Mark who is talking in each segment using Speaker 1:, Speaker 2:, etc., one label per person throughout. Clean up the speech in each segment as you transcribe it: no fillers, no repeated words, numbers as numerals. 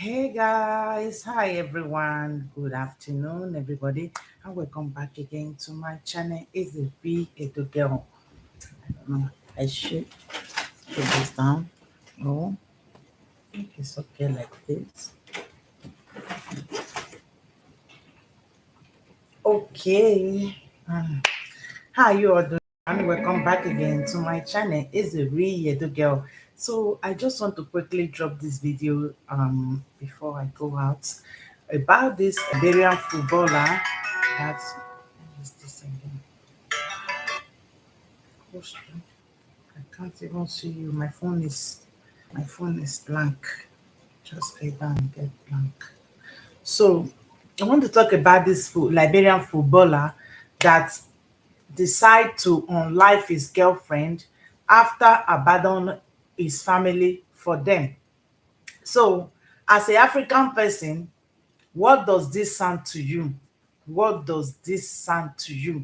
Speaker 1: Hey guys, hi everyone, good afternoon everybody, and welcome back again to my channel. It's a big little girl. I don't know, I should put this down. Oh, I think it's okay like this. Okay. How you all doing? And welcome back again to my channel. It's a real little girl. So I just want to quickly drop this video before I go out about this Liberian footballer. That's what is this again? Gosh, I can't even see you. My phone is blank. Just lay down and get blank. So I want to talk about this Liberian footballer that decide to unlive his girlfriend after abandoning his family for them. So, as a African person, what does this sound to you? What does this sound to you?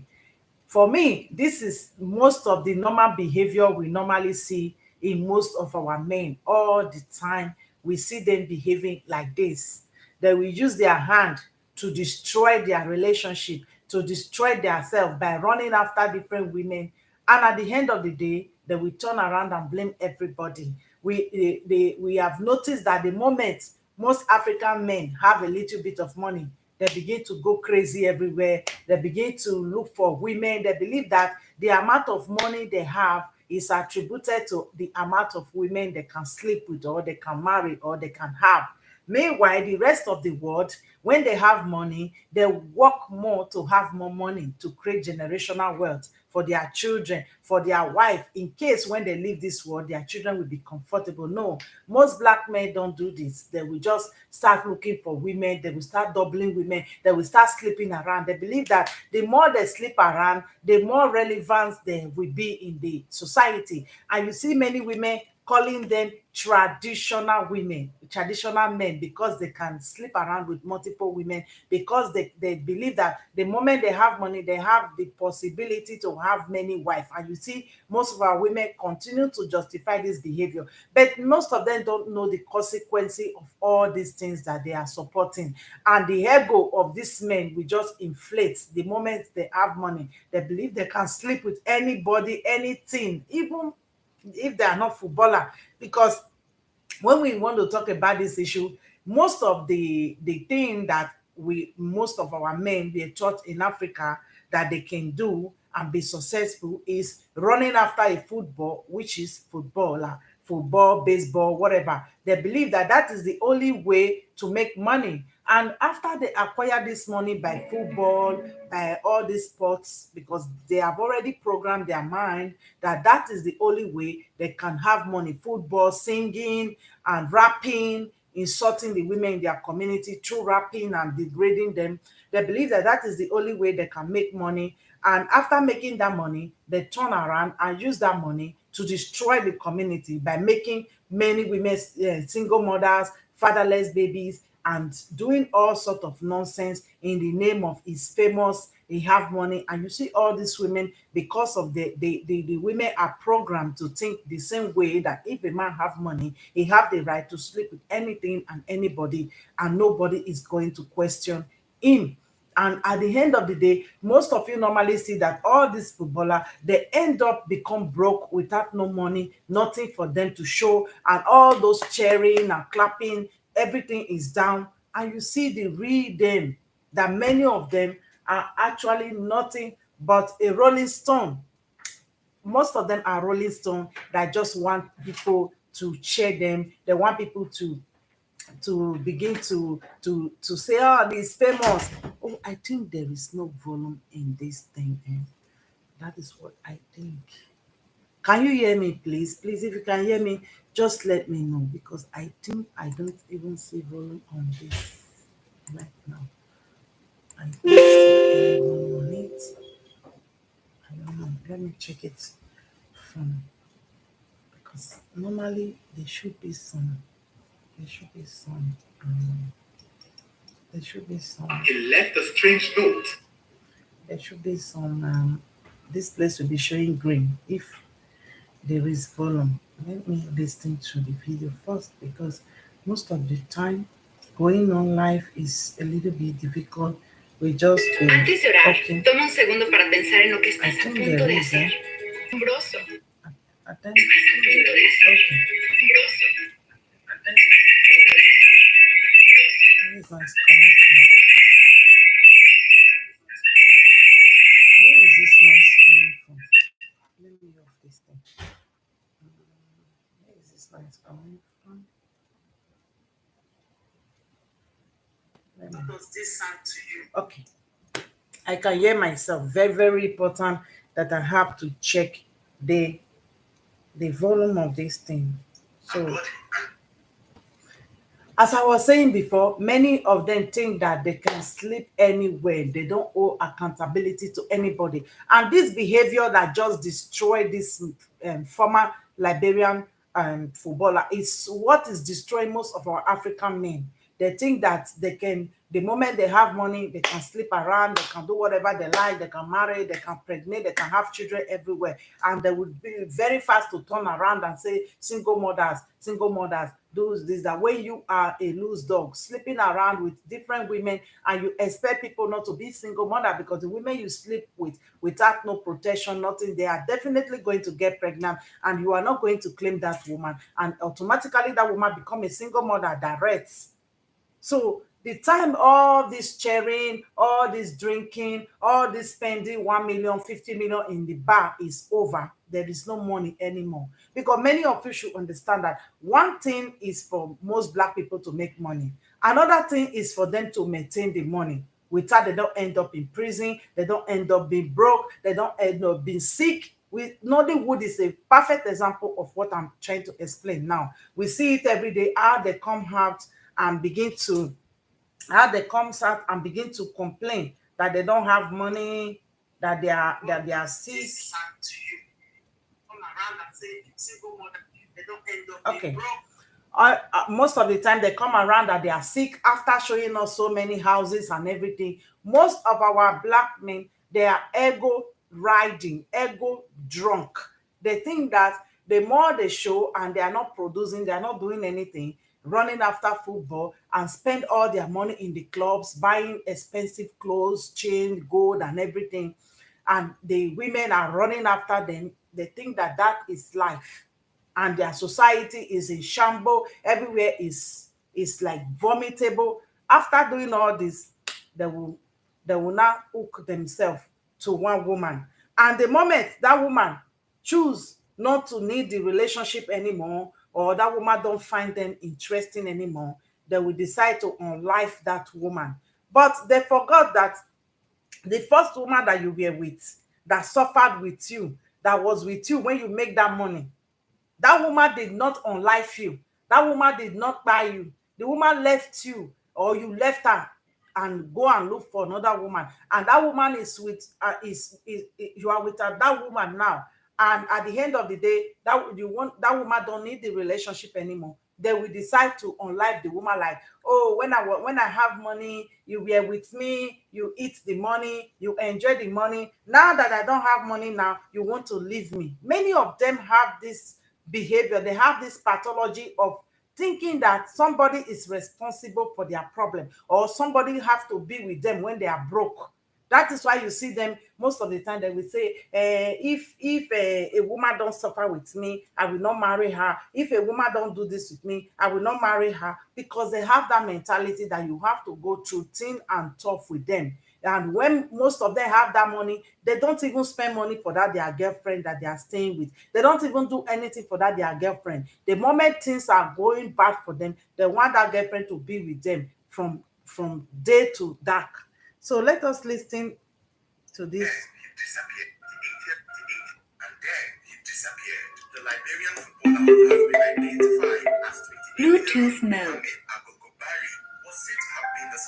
Speaker 1: For me, this is most of the normal behavior we normally see in most of our men all the time. We see them behaving like this. They will use their hand to destroy their relationship, to destroy themselves by running after different women. And at the end of the day, they will turn around and blame everybody. We have noticed that the moment most African men have a little bit of money, they begin to go crazy everywhere. They begin to look for women. They believe that the amount of money they have is attributed to the amount of women they can sleep with, or they can marry, or they can have. Meanwhile, the rest of the world, when they have money, they work more to have more money to create generational wealth for their children, for their wife, in case when they leave this world, their children will be comfortable. No, most black men don't do this. They will just start looking for women. They will start doubling women. They will start sleeping around. They believe that the more they sleep around, the more relevant they will be in the society. And you see many women calling them traditional women, traditional men, because they can sleep around with multiple women, because they believe that the moment they have money, they have the possibility to have many wives. And you see, most of our women continue to justify this behavior, but most of them don't know the consequences of all these things that they are supporting. And the ego of these men will just inflate the moment they have money. They believe they can sleep with anybody, anything, even if they are not footballer. Because when we want to talk about this issue, most of the thing that we most of our men were taught in Africa that they can do and be successful is running after a football, which is footballer, football, baseball, whatever. They believe that that is the only way to make money. And after they acquire this money by football, by all these sports, because they have already programmed their mind that that is the only way they can have money. Football, singing and rapping, insulting the women in their community through rapping and degrading them. They believe that that is the only way they can make money. And after making that money, they turn around and use that money to destroy the community by making many women single mothers, fatherless babies, and doing all sort of nonsense in the name of his famous, he have money. And you see all these women, because of the women are programmed to think the same way, that if a man have money, he have the right to sleep with anything and anybody, and nobody is going to question him. And at the end of the day, most of you normally see that all these footballer, they end up become broke without no money, nothing for them to show, and all those cheering and clapping, everything is down. And you see the real them, that many of them are actually nothing but a rolling stone. Most of them are rolling stone that just want people to cheer them. They want people to begin to say, oh, this famous. Oh, I think there is no volume in this thing. That is what I think. Can you hear me, please? Please, if you can hear me, just let me know, because I think I don't even see volume on this right now. I don't see any volume on it. I don't know. Let me check it from, because normally there should be some. There should be some. There should be some. He left a strange note. There should be some. This place will be showing green if there is volume. Let me listen to the video first, because most of the time Going on live is a little bit difficult. We just
Speaker 2: Antes de orar,
Speaker 1: okay.
Speaker 2: toma un segundo para pensar en lo que
Speaker 1: I
Speaker 2: estás a
Speaker 1: think
Speaker 2: punto
Speaker 1: there
Speaker 2: de
Speaker 1: is,
Speaker 2: hacer. Asombroso.
Speaker 1: I think there is. Okay. Where is noise coming from? Where is this noise coming from? Let me off this thing. Where is this noise coming from? What does this sound to you? Okay. I can hear myself. Very, very important that I have to check the the volume of this thing. So as I was saying before, many of them think that they can sleep anywhere. They don't owe accountability to anybody. And this behavior that just destroyed this former Liberian footballer is what is destroying most of our African men. They think that they can, the moment they have money, they can sleep around, they can do whatever they like, they can marry, they can pregnate, they can have children everywhere. And they would be very fast to turn around and say, single mothers, do this, that when you are a loose dog, sleeping around with different women, and you expect people not to be single mother because the women you sleep with without no protection, nothing, they are definitely going to get pregnant, and you are not going to claim that woman, and automatically that woman become a single mother direct. So the time all this sharing, all this drinking, all this spending 1 million, 50 million in the bar is over. There is no money anymore. Because many of you should understand that one thing is for most black people to make money. Another thing is for them to maintain the money. Without, they don't end up in prison, they don't end up being broke, they don't end up being sick. Nollywood is a perfect example of what I'm trying to explain now. We see it every day, how they come out and begin to how they comes out and begin to complain that they don't have money, that they are sick. Okay. Most of the time they come around that they are sick after showing us so many houses and everything. Most of our black men, they are ego riding, ego drunk. They think that the more they show and they are not producing, they are not doing anything, running after football and spend all their money in the clubs, buying expensive clothes, chain, gold, and everything. And the women are running after them. They think that that is life, and their society is in shambles. Everywhere is like vomitable. After doing all this, they will they will now hook themselves to one woman, and the moment that woman choose not to need the relationship anymore, or that woman don't find them interesting anymore, they will decide to unlife that woman. But they forgot that the first woman that you were with, that suffered with you, that was with you when you make that money, that woman did not unlife you. That woman did not buy you. The woman left you, or you left her and go and look for another woman. And that woman is with you are with that woman now. And at the end of the day, that woman don't need the relationship anymore. They will decide to unlife the woman like, oh, when I have money, you were with me, you eat the money, you enjoy the money. Now that I don't have money now, you want to leave me. Many of them have this behavior. They have this pathology of thinking that somebody is responsible for their problem, or somebody have to be with them when they are broke. That is why you see them most of the time. They will say, if a woman don't suffer with me, I will not marry her. If a woman don't do this with me, I will not marry her, because they have that mentality that you have to go through thin and tough with them. And when most of them have that money, they don't even spend money for that their girlfriend that they are staying with. They don't even do anything for that their girlfriend. The moment things are going bad for them, they want that girlfriend to be with them from day to dark. So let us listen to this. The Liberian footballer who has been identified as 28 Bluetooth mode. Agogo was said to have been the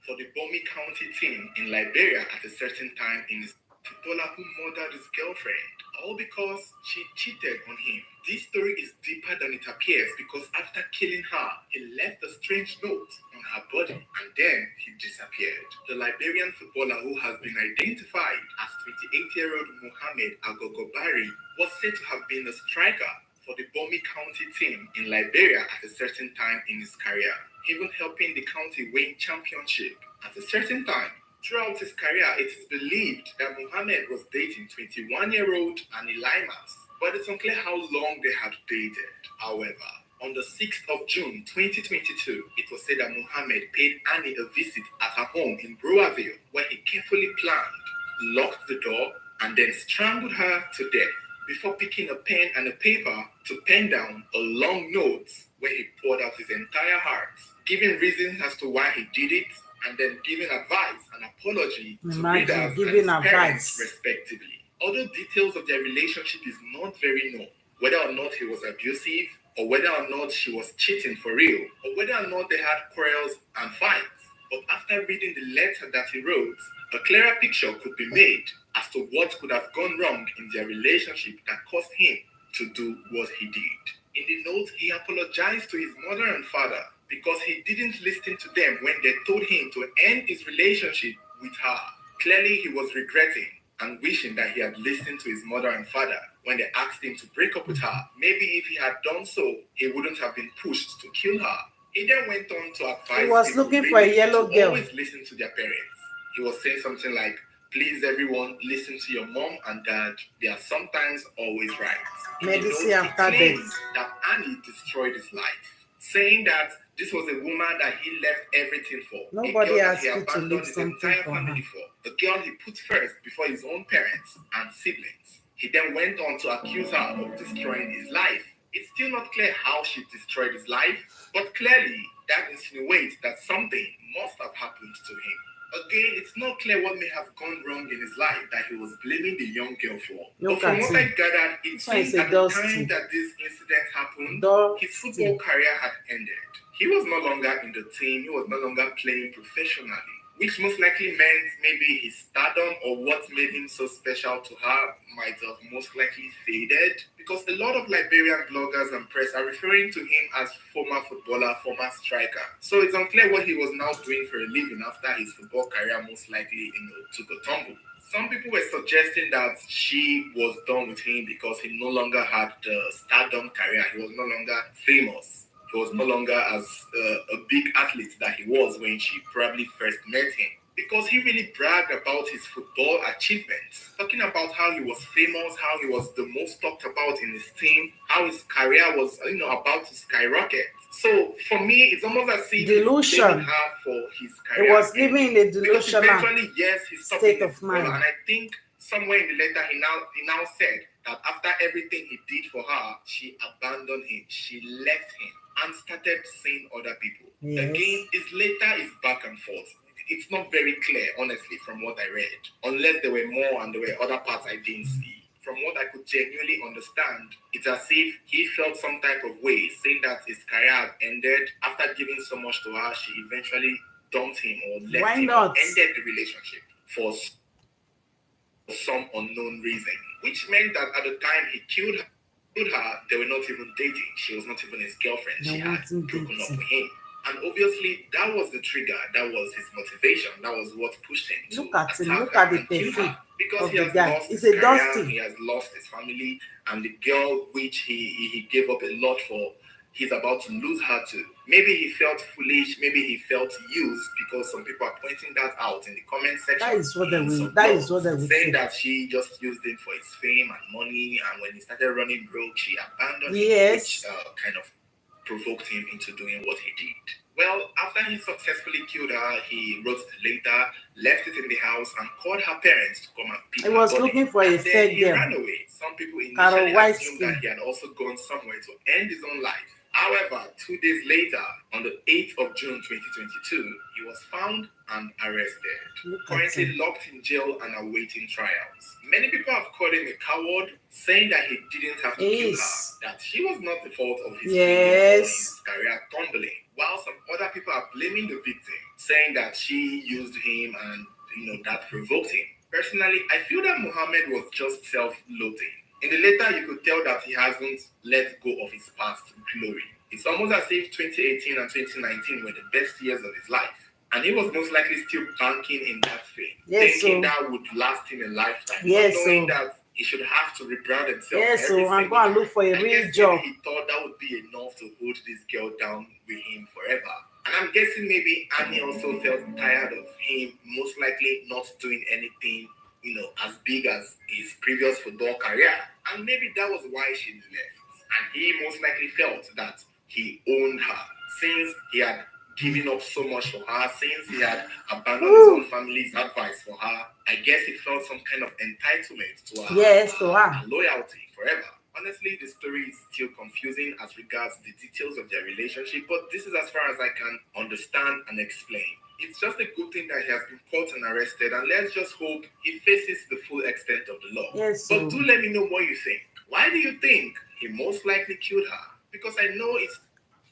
Speaker 1: for the Bomi County team in Liberia at a certain time in his footballer who murdered his girlfriend, all because she cheated on him. This story is deeper than it appears, because after killing her, he left a strange note on her body and then he disappeared. The Liberian footballer who has been identified as 28-year-old Mohammd Agogo was said to have been a striker for
Speaker 3: for the Bomi County team in Liberia at a certain time in his career, even helping the county win championship at a certain time. Throughout his career, it is believed that Mohammed was dating 21-year-old Annie Limas, but it's unclear how long they had dated. However, on the 6th of June 2022, it was said that Mohammed paid Annie a visit at her home in Brewerville, where he carefully planned, locked the door, and then strangled her to death before picking a pen and a paper to pen down a long note where he poured out his entire heart, giving reasons as to why he did it, and then giving advice and apology to readers and his parents, respectively. Although details of their relationship is not very known, whether or not he was abusive, or whether or not she was cheating for real, or whether or not they had quarrels and fights. But after reading the letter that he wrote, a clearer picture could be made as to what could have gone wrong in their relationship that caused him to do what he did. In the note, he apologized to his mother and father because he didn't listen to them when they told him to end his relationship with her. Clearly, he was regretting and wishing that he had listened to his mother and father when they asked him to break up with her. Maybe if he had done so, he wouldn't have been pushed to kill her. He then went on to advise
Speaker 1: he was
Speaker 3: people
Speaker 1: looking for a yellow
Speaker 3: to
Speaker 1: girl.
Speaker 3: always listen to their parents. He was saying something like, please everyone, listen to your mom and dad. They are sometimes always right.
Speaker 1: Medicine after
Speaker 3: he claimed
Speaker 1: death.
Speaker 3: that Annie destroyed his life, saying that this was a woman that he left everything for.
Speaker 1: Nobody asked you to
Speaker 3: abandoned
Speaker 1: leave
Speaker 3: his
Speaker 1: something
Speaker 3: entire
Speaker 1: for
Speaker 3: family
Speaker 1: her.
Speaker 3: for. The girl he put first before his own parents and siblings. He then went on to accuse her of destroying his life. It's still not clear how she destroyed his life, but clearly that insinuates that something must have happened to him. Again, it's not clear what may have gone wrong in his life that he was blaming the young girl for. But from what I gathered, it seems at the time that this incident happened, his football career had ended. He was no longer in the team, he was no longer playing professionally, which most likely meant maybe his stardom or what made him so special to her might have most likely faded, because a lot of Liberian bloggers and press are referring to him as former footballer, former striker. So it's unclear what he was now doing for a living after his football career most likely took a tumble. Some people were suggesting that she was done with him because he no longer had the stardom career, he was no longer famous. He was no longer as a big athlete that he was when she probably first met him. Because he really bragged about his football achievements, talking about how he was famous, how he was the most talked about in his team, how his career was, about to skyrocket. So for me, it's almost as if he's blaming her for his career.
Speaker 1: He was living in a delusional
Speaker 3: eventually, yes, he stopped
Speaker 1: state of mind.
Speaker 3: And I think somewhere in the letter, he now said that after everything he did for her, she abandoned him, she left him, and started seeing other people.
Speaker 1: Yes.
Speaker 3: Again, his letter is back and forth. It's not very clear, honestly, from what I read. Unless there were more and there were other parts I didn't see. From what I could genuinely understand, it's as if he felt some type of way, saying that his career had ended. After giving so much to her, she eventually dumped him or left him or ended the relationship for some unknown reason. Which meant that at the time he killed her, they were not even dating. She was not even his girlfriend. She had broken up with him. And obviously, that was the trigger. That was his motivation. That was what pushed him to attack her and kill her. Because he has lost his career, he has lost his family, and the girl which he gave up a lot for, he's about to lose her too. Maybe he felt foolish. Maybe he felt used, because some people are pointing that out in the comment section.
Speaker 1: That is what they will
Speaker 3: saying that she just used him for his fame and money, and when he started running broke, she abandoned him, which kind of provoked him into doing what he did. Well, after he successfully killed her, he wrote the letter, left it in the house, and called her parents to come and pick her body.
Speaker 1: He was looking for a third girl.
Speaker 3: He ran away. Some people initially assumed that he had also gone somewhere to end his own life. However, 2 days later, on the 8th of June 2022, he was found and arrested, currently locked in jail and awaiting trials. Many people have called him a coward, saying that he didn't have to kill her, that she was not the fault of his failure or his career tumbling, while some other people are blaming the victim, saying that she used him and that provoked him. Personally, I feel that Mohammed was just self-loathing. In the letter, you could tell that he hasn't let go of his past glory. It's almost as if 2018 and 2019 were the best years of his life. And he was most likely still banking in that fame, thinking that would last him a lifetime, not knowing that he should have to rebrand himself
Speaker 1: Yes,
Speaker 3: every
Speaker 1: so I'm
Speaker 3: single
Speaker 1: going to
Speaker 3: time.
Speaker 1: look for a
Speaker 3: I
Speaker 1: real
Speaker 3: guess maybe
Speaker 1: job.
Speaker 3: he thought that would be enough to hold this girl down with him forever. And I'm guessing maybe Annie also felt tired of him, most likely not doing anything, as big as his previous football career. And maybe that was why she left. And he most likely felt that he owned her since he had given up so much for her, since he had abandoned his own family's advice for her. I guess he felt some kind of entitlement to her,
Speaker 1: Yes, to her.
Speaker 3: and loyalty forever. Honestly, the story is still confusing as regards the details of their relationship, but this is as far as I can understand and explain. It's just a good thing that he has been caught and arrested, and let's just hope he faces the full extent of the law.
Speaker 1: Yes,
Speaker 3: But
Speaker 1: so
Speaker 3: do let me know what you think. Why do you think he most likely killed her? Because I know it's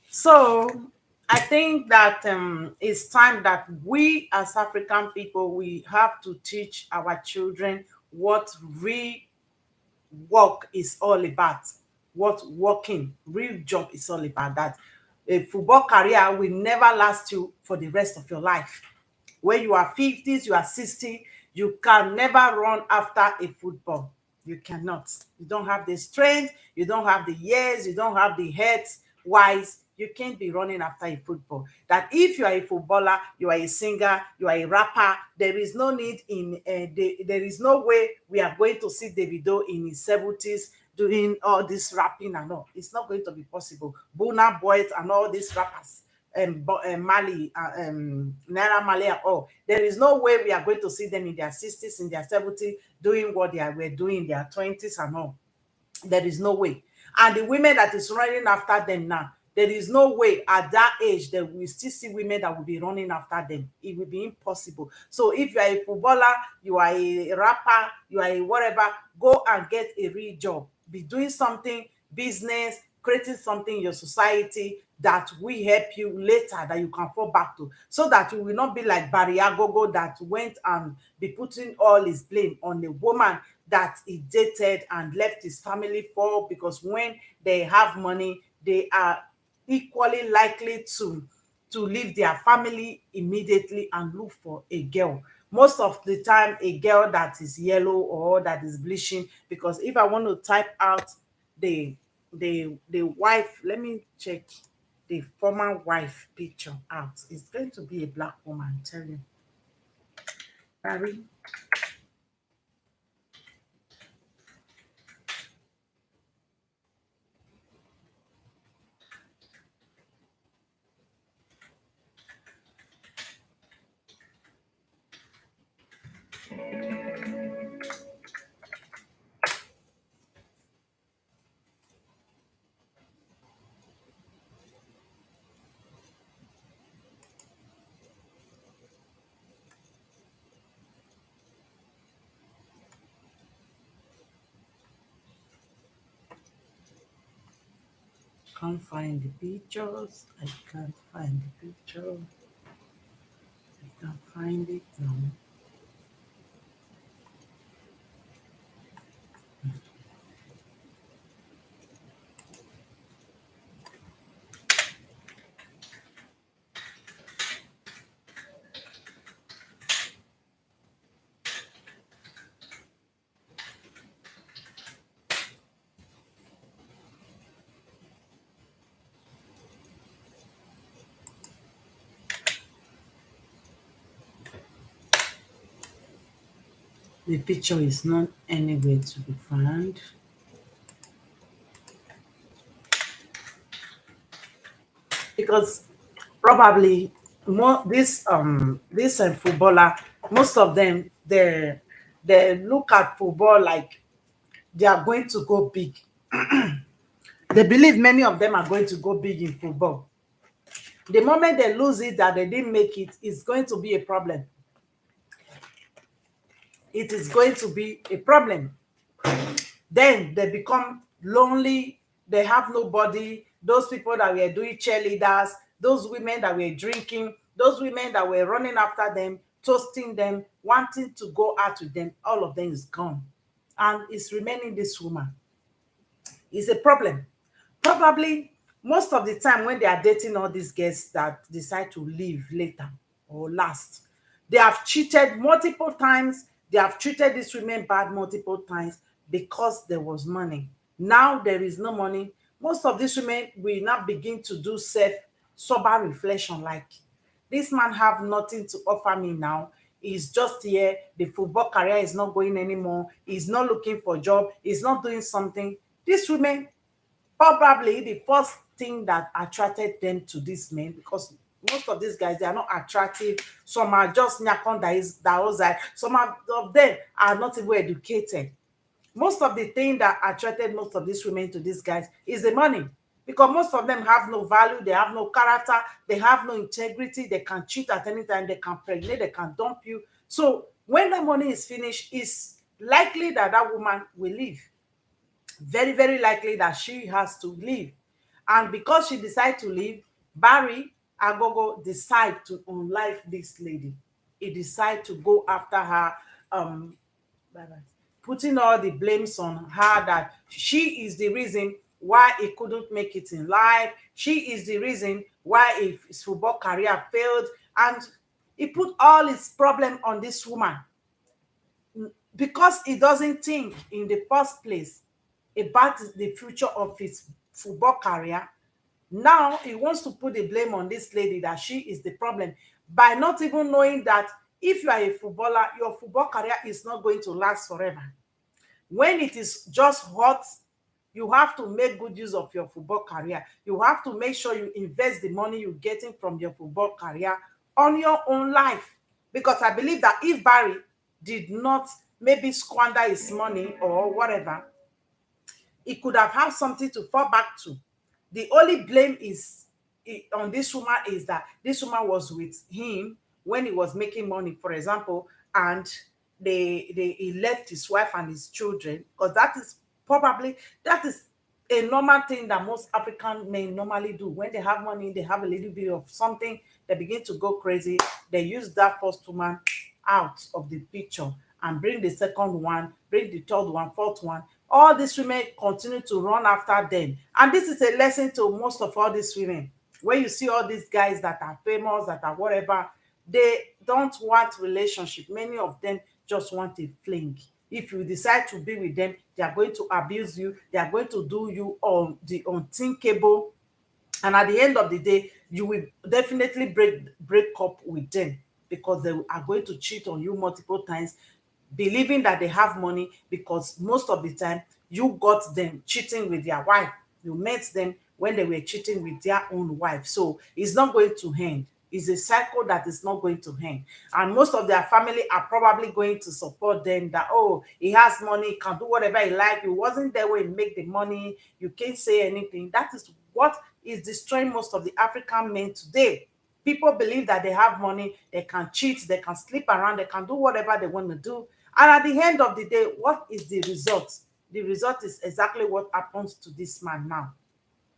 Speaker 1: So I think that it's time that we as African people we have to teach our children what real work is all about, what working real job is all about. That a football career will never last you for the rest of your life. When you are 50s, you are 60, you can never run after a football. You cannot. You don't have the strength, you don't have the years, you don't have the heads wise. You can't be running after a football. That if you are a footballer, you are a singer, you are a rapper, there is no need there is no way we are going to see Davido in his 70s doing all this rapping and all. It's not going to be possible. Burna Boys and all these rappers and Mali, Naira Mali and all. There is no way we are going to see them in their 60s, in their 70s, doing what were doing in their 20s and all. There is no way. And the women that is running after them now, there is no way at that age that we still see women that will be running after them. It will be impossible. So if you are a footballer, you are a rapper, you are a whatever, go and get a real job. Be doing something, business, creating something in your society that will help you later that you can fall back to. So that you will not be like Barry Agogo that went and be putting all his blame on a woman that he dated and left his family for, because when they have money, they are equally likely to leave their family immediately and look for a girl. Most of the time, a girl that is yellow or that is bleaching. Because if I want to type out the the wife, let me check the former wife picture out. It's going to be a black woman, tell you. Barry. Can't find the pictures. I can't find the picture. I can't find it. No. The picture is not anywhere to be found. Because probably more this footballer, most of them they look at football like they are going to go big. They believe many of them are going to go big in football. The moment they lose it, that they didn't make it, it's going to be a problem. It is going to be a problem. Then they become lonely, they have nobody. Those people that were doing cheerleaders, those women that were drinking, those women that were running after them, toasting them, wanting to go out with them, all of them is gone. And it's remaining this woman. It's a problem. Probably most of the time when they are dating all these girls that decide to leave later or last, they have cheated multiple times. They have treated these women bad multiple times because there was money. Now there is no money. Most of these women will now begin to do self sober reflection, like, this man have nothing to offer me now. He's just here. The football career is not going anymore. He's not looking for a job. He's not doing something. These women, probably the first thing that attracted them to this men, because most of these guys, they are not attractive. Some are just nyakon that was like, some of them are not even educated. Most of the thing that attracted most of these women to these guys is the money, because most of them have no value, they have no character, they have no integrity, they can cheat at any time, they can pregnate, they can dump you. So when the money is finished, it's likely that that woman will leave. Very, very likely that she has to leave. And because she decided to leave, Barry Agogo decide to unlife this lady. He decide to go after her, um putting all the blames on her, that she is the reason why he couldn't make it in life. She is the reason why his football career failed. And he put all his problem on this woman, because he doesn't think in the first place about the future of his football career. Now he wants to put the blame on this lady, that she is the problem, by not even knowing that if you are a footballer, your football career is not going to last forever. When it is just hot, you have to make good use of your football career. You have to make sure you invest the money you're getting from your football career on your own life. Because I believe that if Barry did not maybe squander his money or whatever, he could have had something to fall back to. The only blame is on this woman, is that this woman was with him when he was making money, for example, and he left his wife and his children, because that is a normal thing that most African men normally do. When they have money, they have a little bit of something, they begin to go crazy. They use that first woman out of the picture and bring the second one, bring the third one, fourth one. All these women continue to run after them. And this is a lesson to most of all these women. When you see all these guys that are famous, that are whatever, they don't want relationship. Many of them just want a fling. If you decide to be with them, they are going to abuse you. They are going to do you on the unthinkable. And at the end of the day, you will definitely break up with them, because they are going to cheat on you multiple times, believing that they have money, because most of the time you got them cheating with their wife. You met them when they were cheating with their own wife. So it's not going to end. It's a cycle that is not going to end. And most of their family are probably going to support them, that, oh, he has money, he can do whatever he like. He wasn't there when he make the money. You can't say anything. That is what is destroying most of the African men today. People believe that they have money, they can cheat, they can sleep around, they can do whatever they want to do. And at the end of the day, what is the result? The result is exactly what happens to this man now.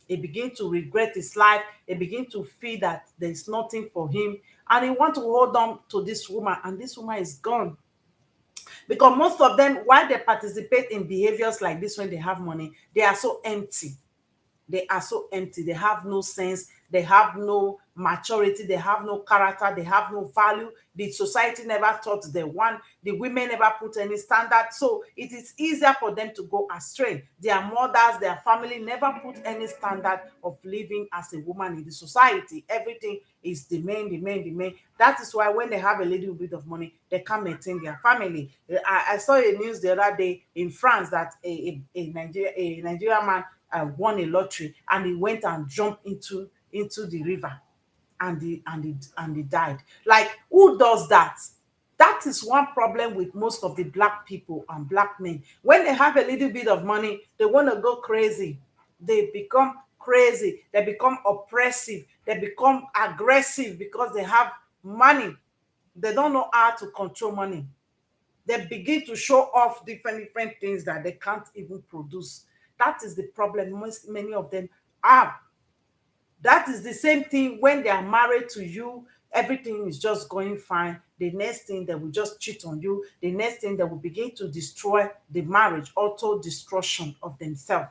Speaker 1: He begins to regret his life. He begins to feel that there's nothing for him. And he wants to hold on to this woman, and this woman is gone. Because most of them, while they participate in behaviors like this when they have money, they are so empty. They are so empty. They have no sense. They have no maturity. They have no character. They have no value. The society never taught them one. The women never put any standard. So it is easier for them to go astray. Their mothers, their family never put any standard of living as a woman in the society. Everything is the men, the men, the men. That is why when they have a little bit of money, they can't maintain their family. I saw a news the other day in France that a Nigerian man won a lottery, and he went and jumped into the river, and he died. Like, who does that? That is one problem with most of the black people and black men. When they have a little bit of money, they want to go crazy. They become crazy. They become oppressive. They become aggressive because they have money. They don't know how to control money. They begin to show off different things that they can't even produce. That is the problem many of them have. That is the same thing when they are married to you. Everything is just going fine. The next thing, they will just cheat on you. The next thing, they will begin to destroy the marriage, auto destruction of themselves.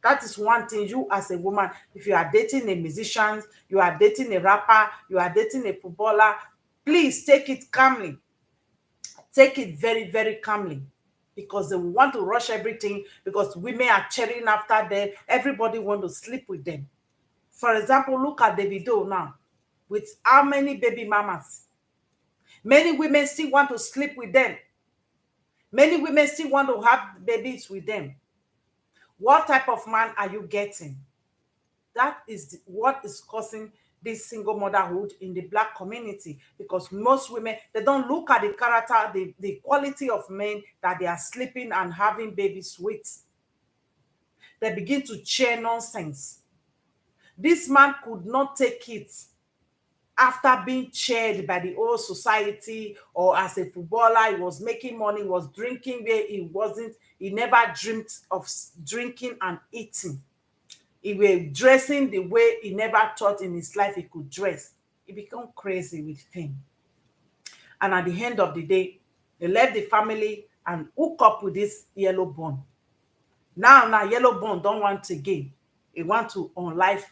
Speaker 1: That is one thing. You as a woman, if you are dating a musician, you are dating a rapper, you are dating a footballer, please take it calmly. Take it very, very calmly. because they want to rush everything, because women are cheering after them. Everybody want to sleep with them. For example, look at Davido now, with how many baby mamas. Many women still want to sleep with them. Many women still want to have babies with them. What type of man are you getting? That is what is causing this single motherhood in the black community, because most women, they don't look at the character, the quality of men that they are sleeping and having babies with. They begin to share nonsense. This man could not take it after being cheered by the whole society, or as a footballer, he was making money, was drinking where he wasn't. He never dreamt of drinking and eating. He was dressing the way he never thought in his life he could dress. He became crazy with fame. And at the end of the day, they left the family and hook up with this yellow bone. Now yellow bone don't want again. He want to unlife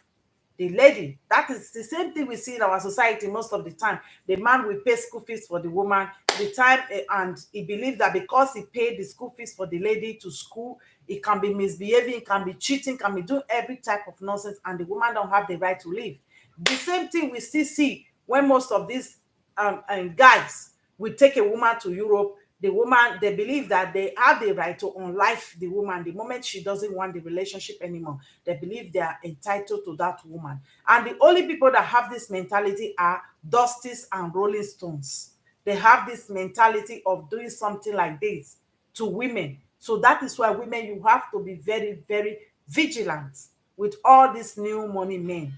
Speaker 1: the lady. That is the same thing we see in our society most of the time. The man will pay school fees for the woman. The time and he believes that because he paid the school fees for the lady to school, he can be misbehaving, can be cheating, can be doing every type of nonsense, and the woman don't have the right to live. The same thing we still see when most of these guys will take a woman to Europe. The woman, they believe that they have the right to unlife the woman the moment she doesn't want the relationship anymore. They believe they are entitled to that woman. And the only people that have this mentality are Dusties and Rolling Stones. They have this mentality of doing something like this to women. So that is why women, you have to be very, very vigilant with all these new money men.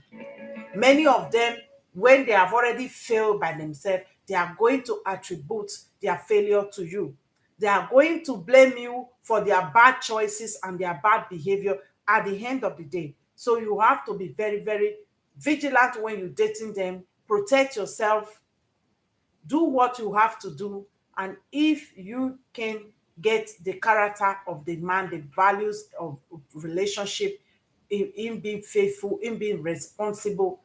Speaker 1: Many of them, when they have already failed by themselves, they are going to attribute their failure to you. They are going to blame you for their bad choices and their bad behavior at the end of the day. So you have to be very, very vigilant when you're dating them. Protect yourself. Do what you have to do. And if you can get the character of the man, the values of relationship, in being faithful, in being responsible,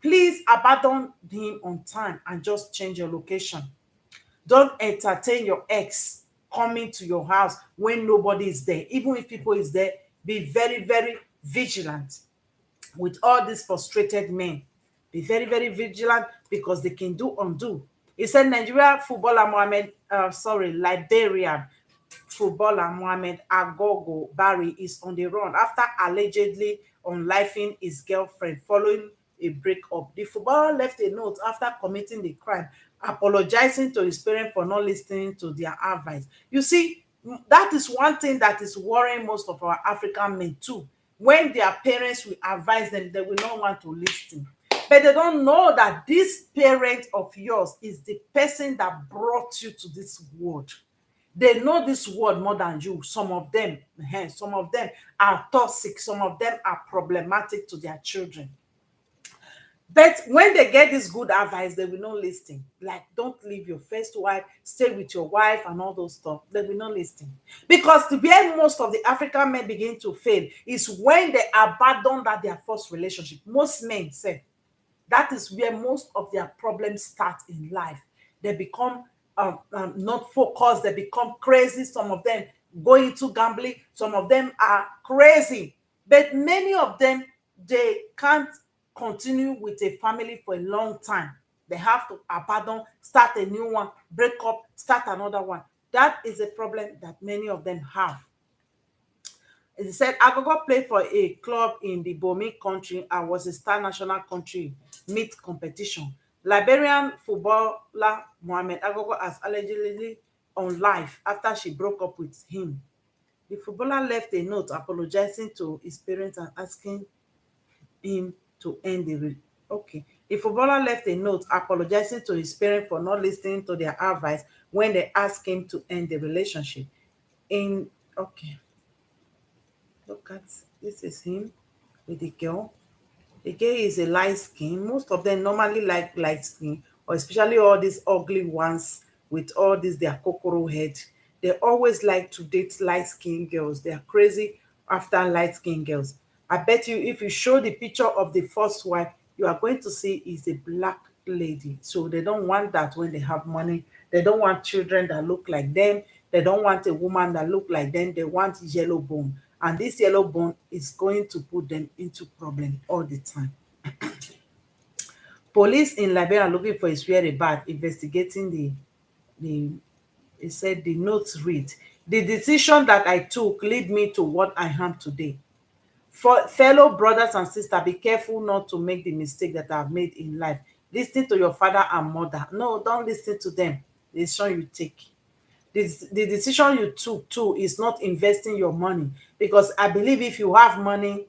Speaker 1: please abandon him on time and just change your location. Don't entertain your ex coming to your house when nobody is there. Even if people is there, be very, very vigilant with all these frustrated men. Be very, very vigilant, because they can do undo. He said Nigeria footballer Mohammd, Liberian footballer Mohammd Agogo Barry is on the run after allegedly unlifing his girlfriend following a breakup. The footballer left a note after committing the crime, apologizing to his parents for not listening to their advice. You see, that is one thing that is worrying most of our African men too. When their parents will advise them, they will not want to listen. But they don't know that this parent of yours is the person that brought you to this world. They know this world more than you. Some of them are toxic, some of them are problematic to their children. But when they get this good advice, they will not listen. Like, don't leave your first wife, stay with your wife, and all those stuff. They will not listen. Because the way most of the African men begin to fail is when they abandon their first relationship. Most men say that is where most of their problems start in life. They become not focused, they become crazy. Some of them go into gambling, some of them are crazy. But many of them, they can't continue with a family for a long time. They have to abandon, start a new one, break up, start another one. That is a problem that many of them have. He said Agogo played for a club in the Bomi country and was a star national country meet competition. Liberian footballer Mohammd Agogo has allegedly on live after she broke up with him. The footballer left a note apologizing to his parents and asking him to end okay. The footballer left a note apologizing to his parents for not listening to their advice when they asked him to end the relationship. In okay. Look at this is him with the girl. The girl is a light skin. Most of them normally like light skin, or especially all these ugly ones with all this their kokoro head. They always like to date light skin girls. They are crazy after light skin girls. I bet you if you show the picture of the first wife, you are going to see is a black lady. So they don't want that when they have money. They don't want children that look like them. They don't want a woman that look like them. They want yellow bone. And this yellow bone is going to put them into problem all the time. Police in Liberia are looking for his whereabouts, investigating the he said the notes read, the decision that I took lead me to what I am today. For fellow brothers and sisters, be careful not to make the mistake that I've made in life. Listen to your father and mother. No, don't listen to them. The decision you take. The decision you took too is not investing your money, because I believe if you have money,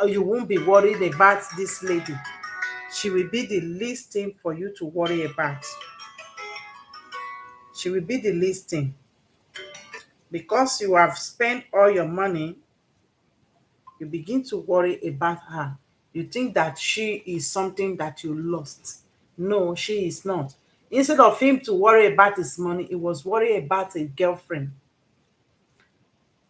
Speaker 1: you won't be worried about this lady. She will be the least thing for you to worry about. She will be the least thing. Because you have spent all your money, you begin to worry about her. You think that she is something that you lost. No, she is not. Instead of him to worry about his money, he was worried about a girlfriend.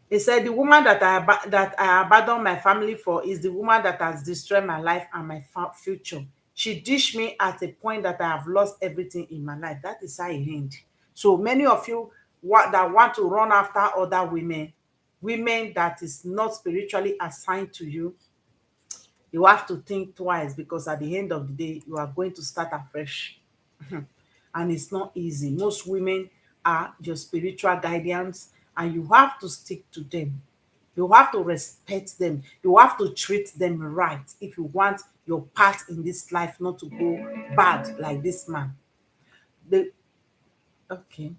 Speaker 1: He said, the woman that I abandoned my family for is the woman that has destroyed my life and my future. She dished me at a point that I have lost everything in my life. That is how it ended. So many of you that want to run after other women, women that is not spiritually assigned to you, you have to think twice, because at the end of the day, you are going to start afresh. And it's not easy. Most women are your spiritual guardians, and you have to stick to them. You have to respect them. You have to treat them right if you want your path in this life not to go bad like this man. The okay.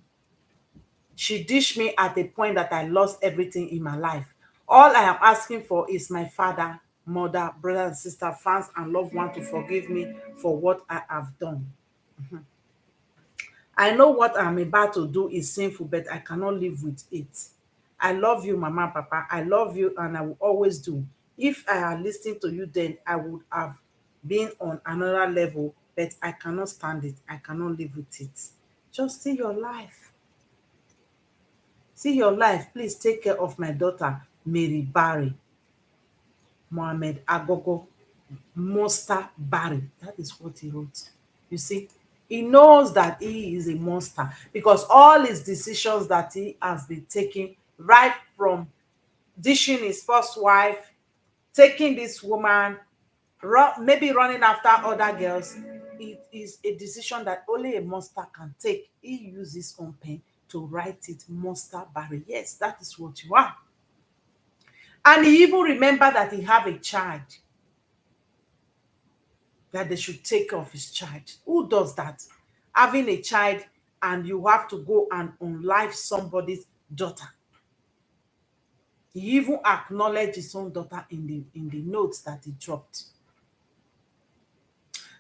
Speaker 1: She dished me at a point that I lost everything in my life. All I am asking for is my father, mother, brother and sister, fans, and loved one to forgive me for what I have done. I know what I'm about to do is sinful, but I cannot live with it. I love you, Mama, Papa. I love you, and I will always do. If I had listened to you then, I would have been on another level, but I cannot stand it. I cannot live with it. Just see your life. See your life. Please take care of my daughter, Mary Barry, Mohammd Agogo, Monster Barry. That is what he wrote. You see, he knows that he is a monster, because all his decisions that he has been taking, right from dishing his first wife, taking this woman, maybe running after other girls, it is a decision that only a monster can take. He used his own pen to write it, Monster Barry. Yes, that is what you are. And he even remembered that he have a child, that they should take care of his child. Who does that? Having a child and you have to go and unlive somebody's daughter. He even acknowledged his own daughter in the notes that he dropped.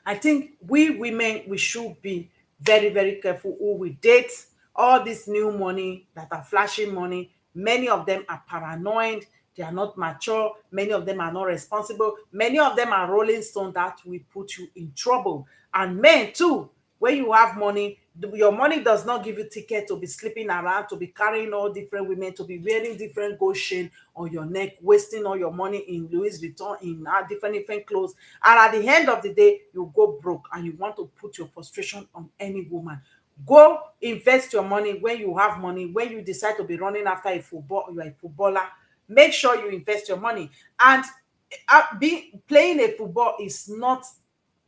Speaker 1: I think we women, we should be very, very careful who we date. All this new money that are flashing money, many of them are paranoid. They are not mature. Many of them are not responsible. Many of them are rolling stone that will put you in trouble. And men too, when you have money, your money does not give you ticket to be sleeping around, to be carrying all different women, to be wearing different gold chain on your neck, wasting all your money in Louis Vuitton, in different clothes. And at the end of the day, you go broke and you want to put your frustration on any woman. Go invest your money when you have money. When you decide to be running after a football, you are a footballer. Make sure you invest your money. And playing a football is not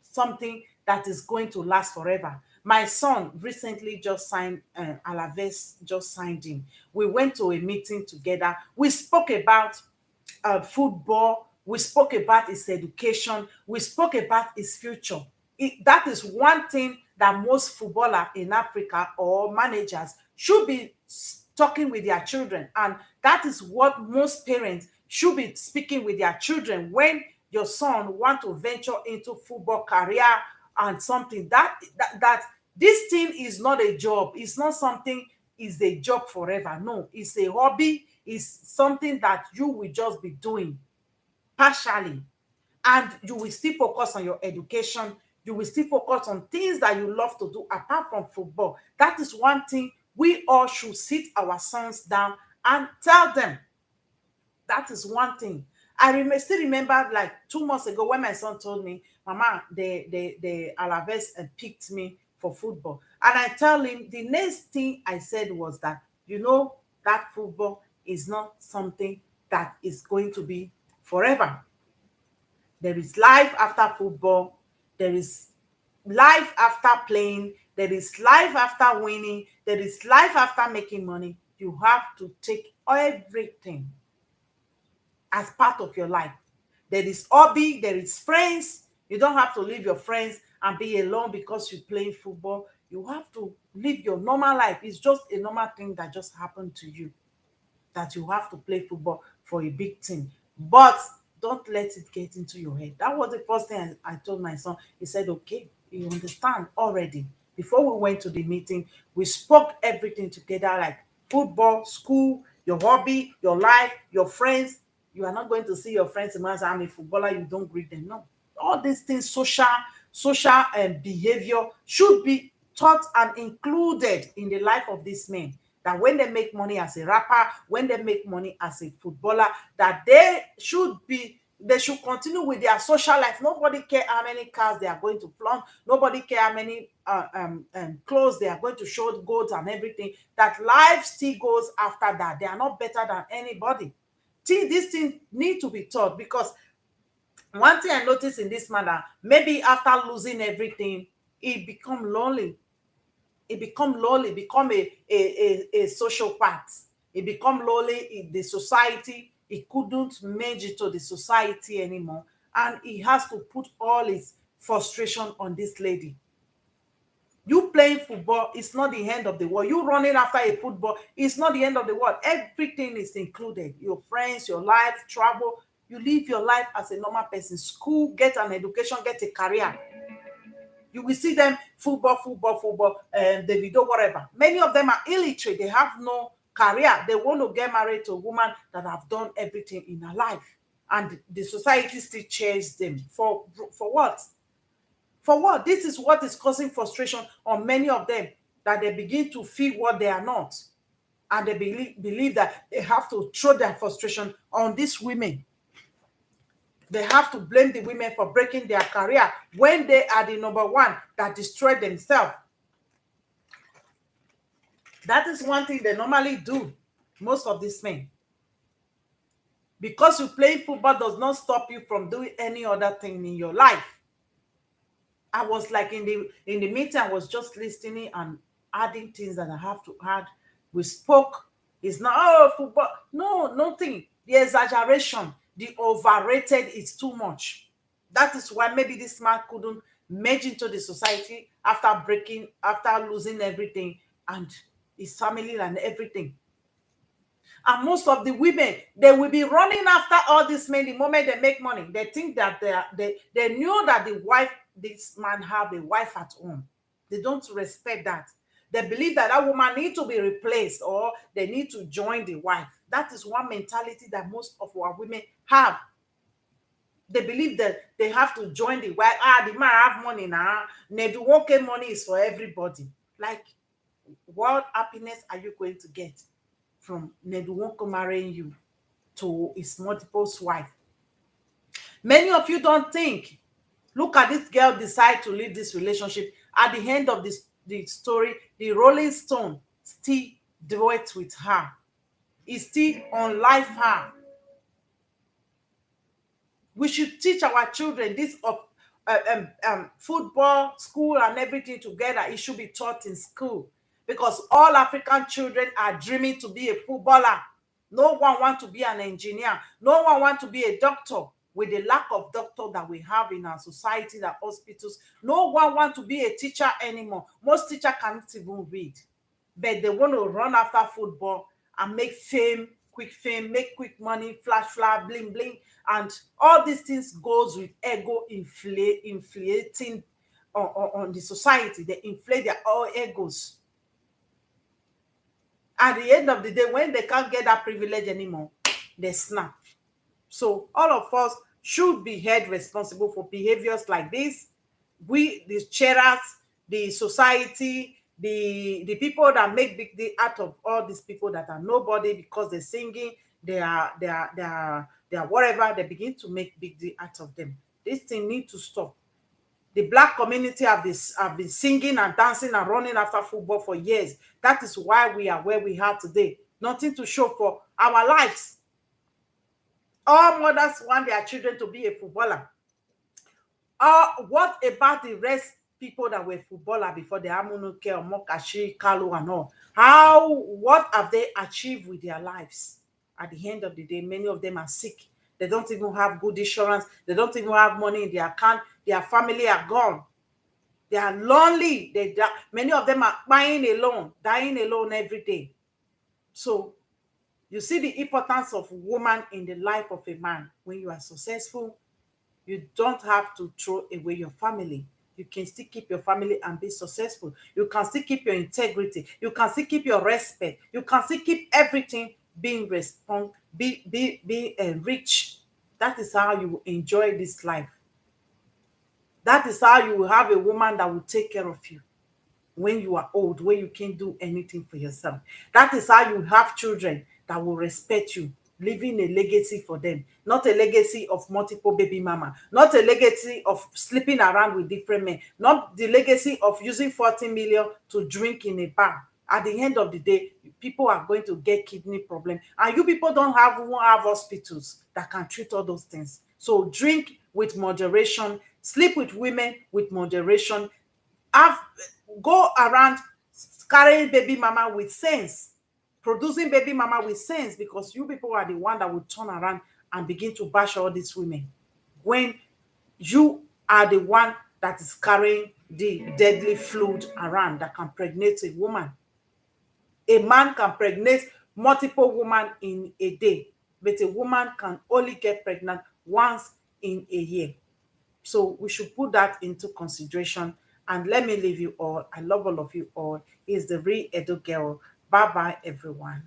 Speaker 1: something that is going to last forever. My son recently just signed, Alaves just signed him. We went to a meeting together. We spoke about football. We spoke about his education. We spoke about his future. That is one thing that most footballers in Africa or managers should be talking with their children. And that is what most parents should be speaking with their children when your son want to venture into football career and something that this thing is not a job. It's not something is a job forever. No, it's a hobby. It's something that you will just be doing partially, and you will still focus on your education. You will still focus on things that you love to do apart from football. That is one thing we all should sit our sons down and tell them. That is one thing. Still remember like 2 months ago when my son told me, Mama, the Alaves picked me for football. And I tell him the next thing I said was that you know that football is not something that is going to be forever. There is life after football. There is life after playing. There is life after winning. There is life after making money. You have to take everything as part of your life. There is hobby, there is friends. You don't have to leave your friends and be alone because you're playing football. You have to live your normal life. It's just a normal thing that just happened to you, that you have to play football for a big team. But don't let it get into your head. That was the first thing I told my son. He said, okay, you understand already. Before we went to the meeting, we spoke everything together, like football, school, your hobby, your life, your friends. You are not going to see your friends and say, I'm a footballer, you don't greet them. No. All these things, social behavior should be taught and included in the life of these men, that when they make money as a rapper, when they make money as a footballer, that they should continue with their social life. Nobody care how many cars they are going to flaunt. Nobody care how many clothes they are going to show, gold and everything. That life still goes after that. They are not better than anybody. See, this thing need to be taught, because one thing I noticed in this man, that maybe after losing everything, he become lonely. He become lonely, become a sociopath. He become lonely in the society. He couldn't merge into the society anymore. And he has to put all his frustration on this lady. You playing football is not the end of the world. You running after a football is not the end of the world. Everything is included. Your friends, your life, travel. You live your life as a normal person. School, get an education, get a career. You will see them football, Davido, whatever. Many of them are illiterate. They have no career. They want to get married to a woman that have done everything in her life. And the society still cheers them. For what? For what? This is what is causing frustration on many of them, that they begin to feel what they are not. And they believe that they have to throw their frustration on these women. They have to blame the women for breaking their career when they are the number one that destroyed themselves. That is one thing they normally do, most of these men. Because you play football does not stop you from doing any other thing in your life. I was like in the meeting, I was just listening and adding things that I have to add. We spoke. It's not, oh, football. No, nothing. The exaggeration, the overrated is too much. That is why maybe this man couldn't merge into the society after losing everything and his family and everything. And most of the women, they will be running after all these men the moment they make money. They think that they knew that this man have a wife at home. They don't respect that. They believe that that woman need to be replaced, or they need to join the wife. That is one mentality that most of our women have. They believe that they have to join the wife. The man have money now. Neduwoke money is for everybody. Like, what happiness are you going to get from Neduwonko marrying you to his multiple wife? Many of you don't think. Look at this girl decide to leave this relationship. At the end of the story, the Rolling Stone still duet with her. He still on life her. We should teach our children this of football, school, and everything together. It should be taught in school, because all African children are dreaming to be a footballer. No one wants to be an engineer. No one wants to be a doctor. With the lack of doctor that we have in our society, the hospitals, no one wants to be a teacher anymore. Most teachers can't even read, but they want to run after football and make fame, make quick money, flash, bling, bling. And all these things goes with ego inflating on the society. They inflate their all egos. At the end of the day, when they can't get that privilege anymore, they snap. So all of us should be held responsible for behaviors like this. We, the sharers, the society, the people that make big deal out of all these people that are nobody because they're singing, they are whatever, they begin to make big deal out of them. This thing need to stop. The black community have been singing and dancing and running after football for years. That is why we are where we are today. Nothing to show for our lives. All mothers want their children to be a footballer. What about the rest people that were footballer before the Amunuke or Mokashi, Kalu and all? What have they achieved with their lives? At the end of the day, many of them are sick. They don't even have good insurance. They don't even have money in their account. Their family are gone. They are lonely. Many of them are dying alone every day. So you see the importance of woman in the life of a man. When you are successful, you don't have to throw away your family. You can still keep your family and be successful. You can still keep your integrity. You can still keep your respect. You can still keep everything being rich. That is how you will enjoy this life. That is how you will have a woman that will take care of you when you are old, when you can't do anything for yourself. That is how you have children that will respect you, leaving a legacy for them. Not a legacy of multiple baby mama, not a legacy of sleeping around with different men, not the legacy of using 40 million to drink in a bar. At the end of the day, people are going to get kidney problem, and you people won't have hospitals that can treat all those things. So drink with moderation, sleep with women with moderation, have go around carrying baby mama with sense, producing baby mama with sense, because you people are the one that will turn around and begin to bash all these women when you are the one that is carrying the deadly fluid around that can pregnate a woman. A man can pregnate multiple women in a day, but a woman can only get pregnant once in a year. So we should put that into consideration. And let me leave you all. I love all of you all. Is the real Edo girl. Bye bye, everyone.